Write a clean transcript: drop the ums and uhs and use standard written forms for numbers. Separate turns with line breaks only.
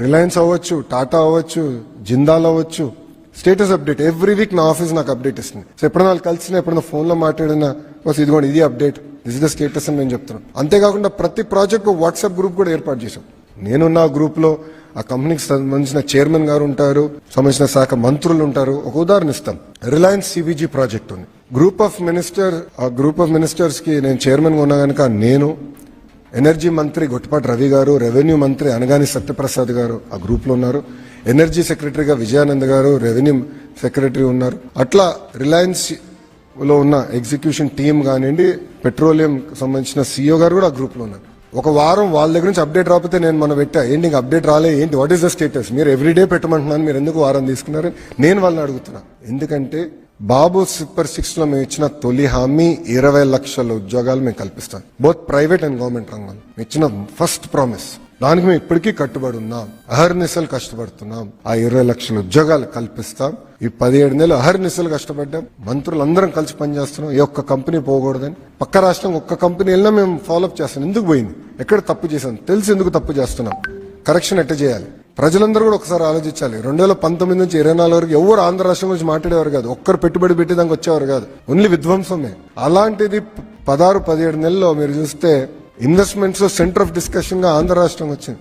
Reliance అవ్వచ్చు, టాటా అవ్వచ్చు, జిందాల్ అవ్వచ్చు, స్టేటస్ అప్డేట్ ఎవ్రీ వీక్ నా ఆఫీస్ నాకు అప్డేట్ ఇస్తుంది. సో ఎప్పుడైనా వాళ్ళు కలిసినా, ఎప్పుడైనా ఫోన్లో మాట్లాడినా, బస్ ఇదిగోండి ఇది update, this is the status అని నేను చెప్తున్నాను. అంతేకాకుండా ప్రతి ప్రాజెక్ట్ వాట్సాప్ గ్రూప్ కూడా ఏర్పాటు చేశాం. నేనున్న గ్రూప్ లో ఆ కంపెనీకి సంబంధించిన చైర్మన్ గారు ఉంటారు, సంబంధించిన శాఖ మంత్రులు ఉంటారు. ఒక ఉదాహరణ ఇస్తాం. రిలయన్స్ సివిజీ ప్రాజెక్ట్ ఉంది. గ్రూప్ ఆఫ్ మినిస్టర్స్ కి నేను చైర్మన్ గా ఉన్నా కనుక నేను, ఎనర్జీ మంత్రి గొట్టిపాటి రవి గారు, రెవెన్యూ మంత్రి అనగాని సత్యప్రసాద్ గారు ఆ గ్రూప్ లో ఉన్నారు, ఎనర్జీ సెక్రటరీగా విజయానంద్ గారు, రెవెన్యూ సెక్రటరీ ఉన్నారు. అట్లా రిలయన్స్ లో ఉన్న ఎగ్జిక్యూషన్ టీం కానివ్వండి, పెట్రోలియం సంబంధించిన సీఈఓ గారు కూడా ఆ గ్రూప్ లో ఉన్నారు. ఒక వారం వాళ్ళ దగ్గర నుంచి అప్డేట్ రాకపోతే నేను మనం పెట్టా, ఏంటి ఇంకా అప్డేట్ రాలే, ఏంటి వాట్ ఈస్ ద స్టేటస్, మీరు ఎవ్రీడే పెట్టమంటున్నాను, మీరు ఎందుకు వారం తీసుకున్నారు నేను వాళ్ళని అడుగుతున్నా. ఎందుకంటే బాబు సూపర్ 6 లో మేము ఇచ్చిన తొలి హామీ 20 లక్షల ఉద్యోగాలు మేము కల్పిస్తాం, బోత్ ప్రైవేట్ అండ్ గవర్నమెంట్ రంగంలో ఇచ్చిన ఫస్ట్ ప్రామిస్. దానికి మేము ఇప్పటికీ కట్టుబడి ఉన్నాం, అహర్నిశలు కష్టపడుతున్నాం. ఆ 20 లక్షల ఉద్యోగాలు కల్పిస్తాం. ఈ 17 నెలలు అహర్నిశలు కష్టపడ్డాం, మంత్రులందరం కలిసి పనిచేస్తున్నాం. ఏ ఒక్క కంపెనీ పోకూడదని. పక్క రాష్ట్రం ఒక్క కంపెనీ వెళ్ళినా మేము ఫాలోఅప్ చేస్తాం. ఎందుకు పోయింది, ఎక్కడ తప్పు చేశాను, తెలిసి ఎందుకు తప్పు చేస్తున్నాం, కరెక్షన్ ఎట్ట చేయాలి. ప్రజలందరూ కూడా ఒకసారి ఆలోచించాలి. 2019 నుంచి 24 వరకు ఎవరు ఆంధ్ర రాష్ట్రం గురించి మాట్లాడేవారు కాదు, ఒక్కరు పెట్టుబడి పెట్టేదానికి వచ్చేవారు కాదు, ఓన్లీ విధ్వంసమే. అలాంటిది 16-17 నెలల్లో మీరు చూస్తే ఇన్వెస్ట్మెంట్స్ సెంటర్ ఆఫ్ డిస్కషన్ గా ఆంధ్ర రాష్ట్రం వచ్చింది.